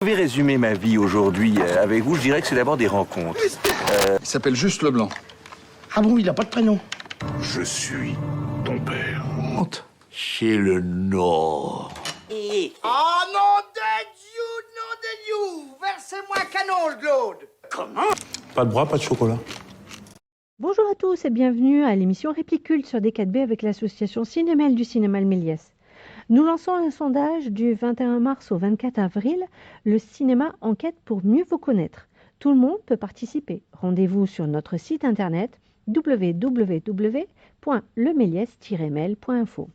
Je vais résumer ma vie aujourd'hui avec vous. Je dirais que c'est d'abord des rencontres. Il s'appelle Juste Leblanc. Ah bon, il n'a pas de prénom? Je suis ton père. Honte. Chez le Nord. Ah non de Dieu, versez-moi un canon, Claude. Comment? Pas de bras, pas de chocolat. Bonjour à tous et bienvenue à l'émission Réplicule sur D4B avec l'association Cinémel du Cinéma Le Méliès. Nous lançons un sondage du 21 mars au 24 avril. Le cinéma enquête pour mieux vous connaître. Tout le monde peut participer. Rendez-vous sur notre site internet www.lemeliès-mail.info.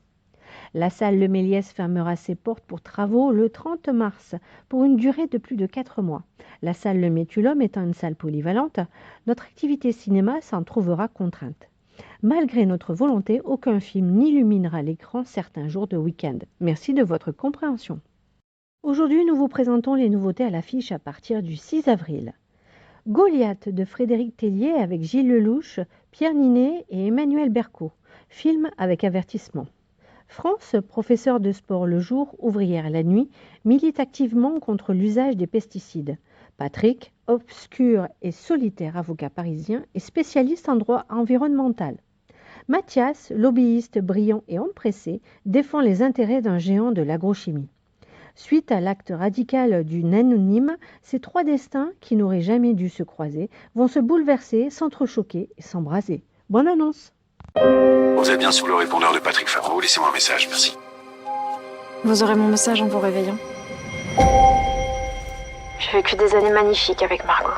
La salle Le Méliès fermera ses portes pour travaux le 30 mars pour une durée de plus de 4 mois. La salle Le Métulum étant une salle polyvalente, notre activité cinéma s'en trouvera contrainte. Malgré notre volonté, aucun film n'illuminera l'écran certains jours de week-end. Merci de votre compréhension. Aujourd'hui, nous vous présentons les nouveautés à l'affiche à partir du 6 avril. Goliath de Frédéric Tellier avec Gilles Lelouch, Pierre Ninet et Emmanuel Berco. Film avec avertissement. France, professeure de sport le jour, ouvrière la nuit, milite activement contre l'usage des pesticides. Patrick, obscur et solitaire avocat parisien, est spécialiste en droit environnemental. Mathias, lobbyiste brillant et homme pressé, défend les intérêts d'un géant de l'agrochimie. Suite à l'acte radical d'une anonyme, ces trois destins, qui n'auraient jamais dû se croiser, vont se bouleverser, s'entrechoquer et s'embraser. Bonne annonce! Vous êtes bien sur le répondeur de Patrick Favreau, laissez-moi un message, merci. Vous aurez mon message en vous réveillant. J'ai vécu des années magnifiques avec Margot.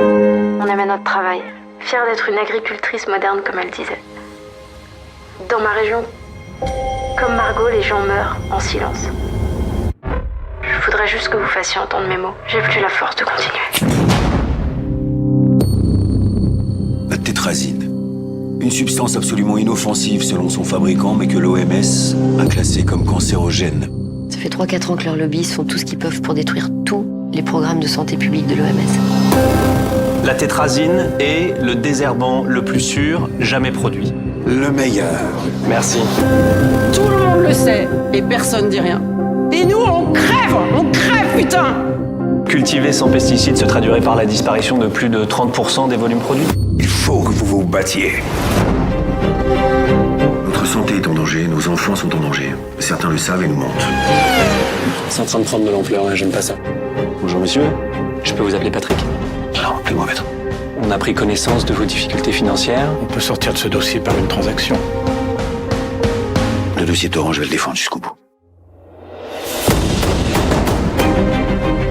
On aimait notre travail, fière d'être une agricultrice moderne comme elle disait. Dans ma région, comme Margot, les gens meurent en silence. Je voudrais juste que vous fassiez entendre mes mots. J'ai plus la force de continuer. La tétrazine. Une substance absolument inoffensive selon son fabricant, mais que l'OMS a classée comme cancérogène. Ça fait 3-4 ans que leurs lobbyistes font tout ce qu'ils peuvent pour détruire tous les programmes de santé publique de l'OMS. La tétrazine est le désherbant le plus sûr jamais produit. Le meilleur. Merci. Tout le monde le sait et personne dit rien. Et nous, on crève, putain! Cultiver sans pesticides se traduirait par la disparition de plus de 30% des volumes produits. Il faut que vous vous battiez. Notre santé est en danger, nos enfants sont en danger. Certains le savent et nous mentent. C'est en train de prendre de l'ampleur, j'aime pas ça. Bonjour monsieur, je peux vous appeler Patrick? Alors, appelez-moi maître. On a pris connaissance de vos difficultés financières. On peut sortir de ce dossier par une transaction. Le dossier Torrent, je vais le défendre jusqu'au bout.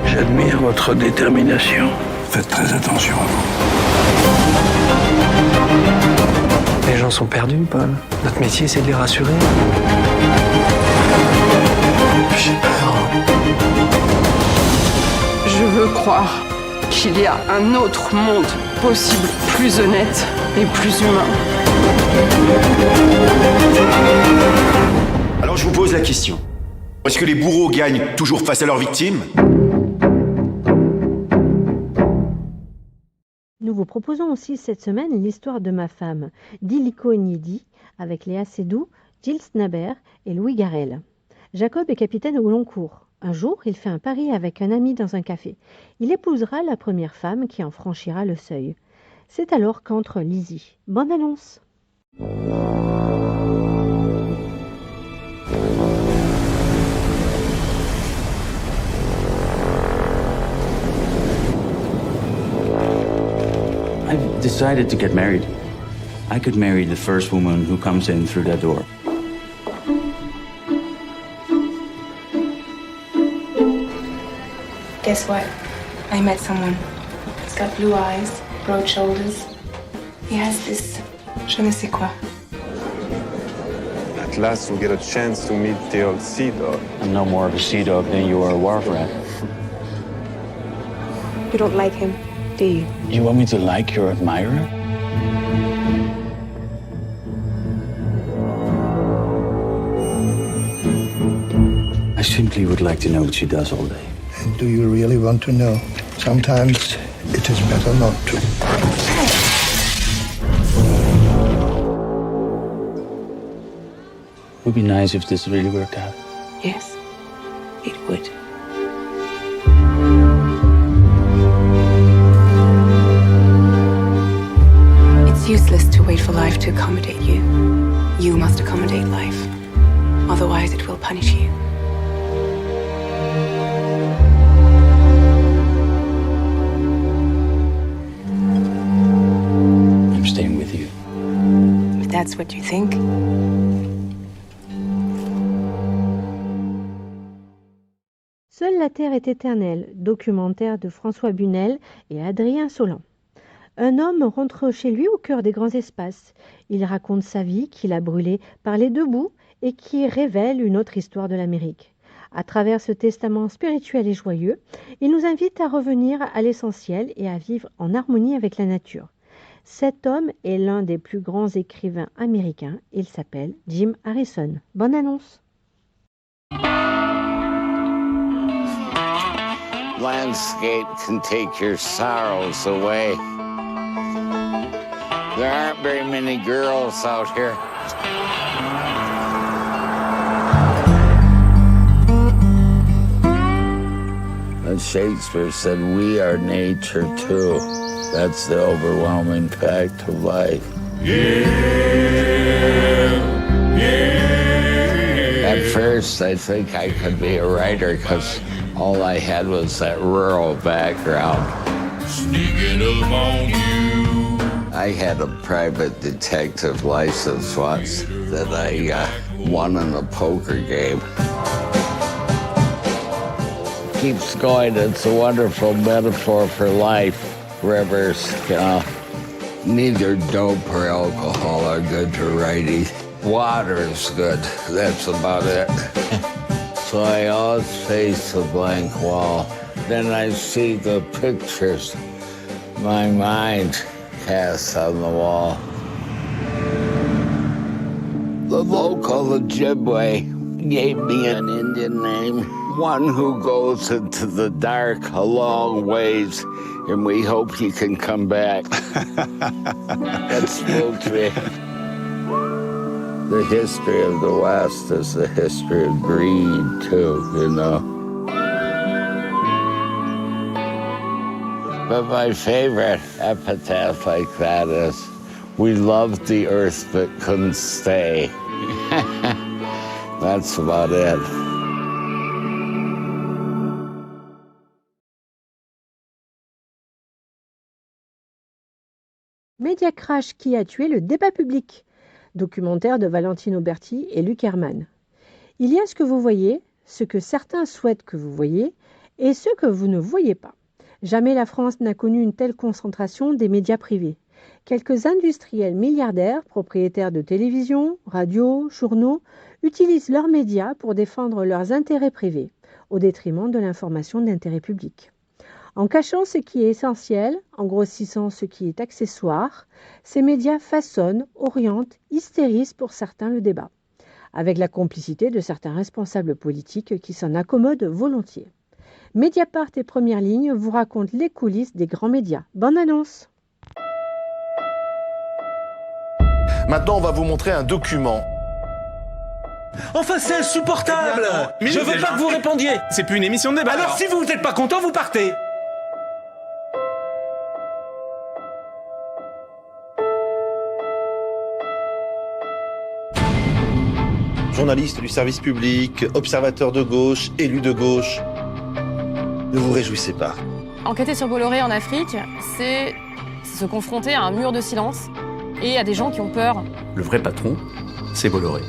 J'admire votre détermination. Faites très attention à vous. Les gens sont perdus, Paul. Notre métier, c'est de les rassurer. J'ai peur. Je veux croire qu'il y a un autre monde possible, plus honnête et plus humain. Alors je vous pose la question. Est-ce que les bourreaux gagnent toujours face à leurs victimes? Nous vous proposons aussi cette semaine l'histoire de ma femme, d'Illico Gnidi, avec Léa Seydoux, Gilles Snabert et Louis Garrel. Jacob est capitaine au long cours. Un jour, il fait un pari avec un ami dans un café. Il épousera la première femme qui en franchira le seuil. C'est alors qu'entre Lizzie. Bonne annonce! I've decided to get married. I could marry the first woman who comes in through that door. Guess what? I met someone. He's got blue eyes, broad shoulders. He has this je ne sais quoi. At last we get a chance to meet the old sea dog. I'm no more of a sea dog than you are a wharf rat. You don't like him, do you? You want me to like your admirer? I simply would like to know what she does all day. And do you really want to know? Sometimes it is better not to. It would be nice if this really worked out. Yes. it would. It's useless to wait for life to accommodate you. You must accommodate life. Otherwise, it will punish you. I'm staying with you. If that's what you think. Seule la Terre est éternelle, documentaire de François Bunel et Adrien Solan. Un homme rentre chez lui au cœur des grands espaces. Il raconte sa vie qu'il a brûlée par les deux bouts et qui révèle une autre histoire de l'Amérique. À travers ce testament spirituel et joyeux, il nous invite à revenir à l'essentiel et à vivre en harmonie avec la nature. Cet homme est l'un des plus grands écrivains américains. Il s'appelle Jim Harrison. Bonne annonce! Landscape can take your sorrows away. There aren't very many girls out here. And Shakespeare said, we are nature too. That's the overwhelming fact of life. At first, I think I could be a writer because all I had was that rural background. Sneaking up on you. I had a private detective license once that I won in a poker game. Keeps going. It's a wonderful metaphor for life. Rivers, neither dope or alcohol are good to writing. Water is good. That's about it. So I always face a blank wall. Then I see the pictures my mind casts on the wall. The local Ojibwe gave me an Indian name, one who goes into the dark a long ways, and we hope you can come back. That spooked me. The history of the West is the history of greed, too, you know. But my favorite epitaph like that is, we loved the earth but couldn't stay. That's about it. Média Crash qui a tué le débat public. Documentaire de Valentino Berti et Luc Hermann. Il y a ce que vous voyez, ce que certains souhaitent que vous voyez, et ce que vous ne voyez pas. Jamais la France n'a connu une telle concentration des médias privés. Quelques industriels milliardaires, propriétaires de télévision, radio, journaux, utilisent leurs médias pour défendre leurs intérêts privés, au détriment de l'information d'intérêt public. En cachant ce qui est essentiel, en grossissant ce qui est accessoire, ces médias façonnent, orientent, hystérisent pour certains le débat, avec la complicité de certains responsables politiques qui s'en accommodent volontiers. Mediapart et Première Ligne vous racontent les coulisses des grands médias. Bonne annonce! Maintenant, on va vous montrer un document. Enfin, c'est insupportable! Je veux pas que vous répondiez! C'est plus une émission de débat. Alors, si vous n'êtes pas content, vous partez! Journaliste du service public, observateur de gauche, élu de gauche. Ne vous réjouissez pas. Enquêter sur Bolloré en Afrique, c'est se confronter à un mur de silence et à des gens qui ont peur. Le vrai patron, c'est Bolloré.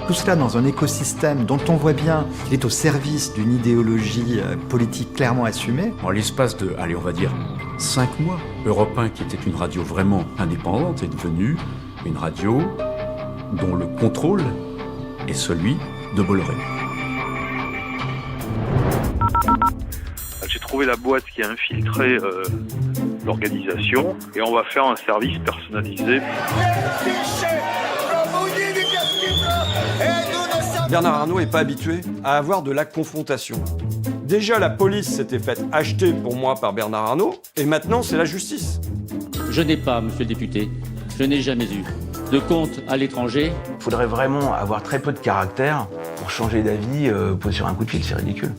Tout cela dans un écosystème dont on voit bien qu'il est au service d'une idéologie politique clairement assumée. En l'espace de, allez, on va dire, 5 mois, Europe 1, qui était une radio vraiment indépendante, est devenue une radio dont le contrôle est celui de Bolloré. J'ai trouvé la boîte qui a infiltré l'organisation et on va faire un service personnalisé. Bernard Arnault n'est pas habitué à avoir de la confrontation. Déjà, la police s'était faite acheter pour moi par Bernard Arnault, et maintenant, c'est la justice. Je n'ai pas, monsieur le député, je n'ai jamais eu de compte à l'étranger. Il faudrait vraiment avoir très peu de caractère Pour changer d'avis, sur un coup de fil, c'est ridicule.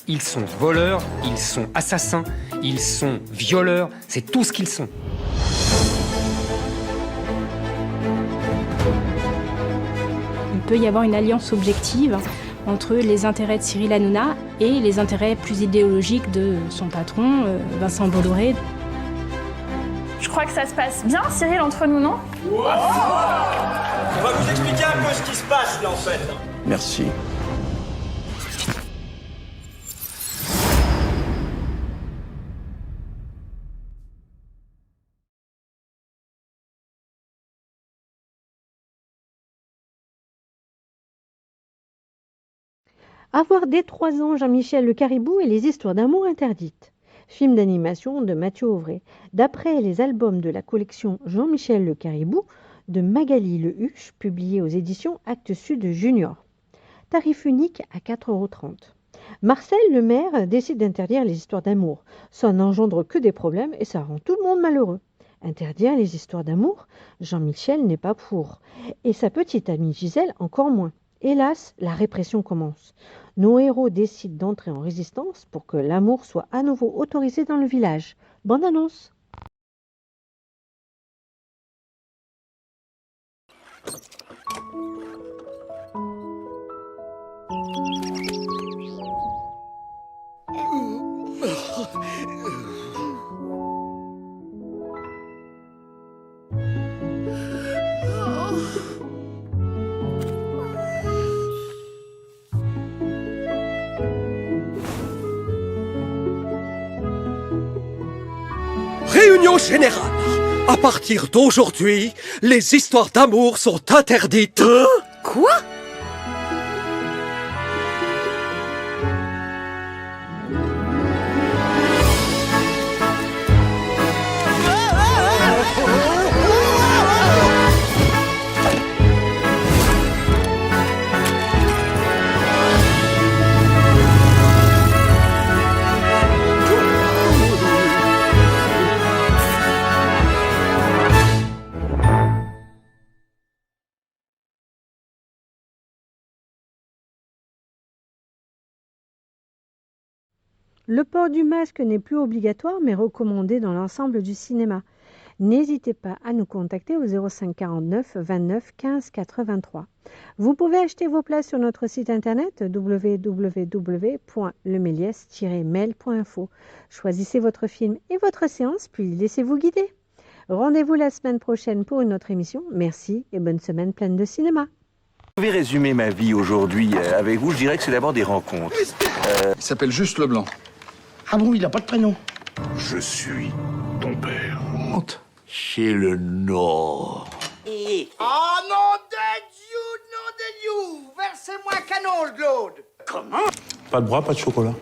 Ils sont voleurs, ils sont assassins, ils sont violeurs, c'est tout ce qu'ils sont. Il peut y avoir une alliance objective entre les intérêts de Cyril Hanouna et les intérêts plus idéologiques de son patron, Vincent Bolloré. Je crois que ça se passe bien, Cyril, entre nous, non? On va vous expliquer un peu ce qui se passe, là, en fait. Merci. Avoir dès 3 ans Jean-Michel Le Caribou et les histoires d'amour interdites. Film d'animation de Mathieu Auvray, d'après les albums de la collection Jean-Michel Le Caribou de Magali Le Huche, publié aux éditions Actes Sud Junior. Tarif unique à 4,30 €. Marcel le maire décide d'interdire les histoires d'amour. Ça n'engendre que des problèmes et ça rend tout le monde malheureux. Interdire les histoires d'amour, Jean-Michel n'est pas pour. Et sa petite amie Gisèle encore moins. Hélas, la répression commence. Nos héros décident d'entrer en résistance pour que l'amour soit à nouveau autorisé dans le village. Bande annonce. Réunion générale. À partir d'aujourd'hui, les histoires d'amour sont interdites. Quoi? Le port du masque n'est plus obligatoire mais recommandé dans l'ensemble du cinéma. N'hésitez pas à nous contacter au 05 49 29 15 83. Vous pouvez acheter vos places sur notre site internet www.lemelies-mail.info. Choisissez votre film et votre séance, puis laissez-vous guider. Rendez-vous la semaine prochaine pour une autre émission. Merci et bonne semaine pleine de cinéma. Je vais résumer ma vie aujourd'hui avec vous. Je dirais que c'est d'abord des rencontres. Il s'appelle Juste Leblanc. Ah bon, il n'a pas de prénom. Je suis ton père. Honte. Chez le Nord. Oh nom de Dieu, Versez-moi un canot, Claude. Pas de bras, pas de chocolat.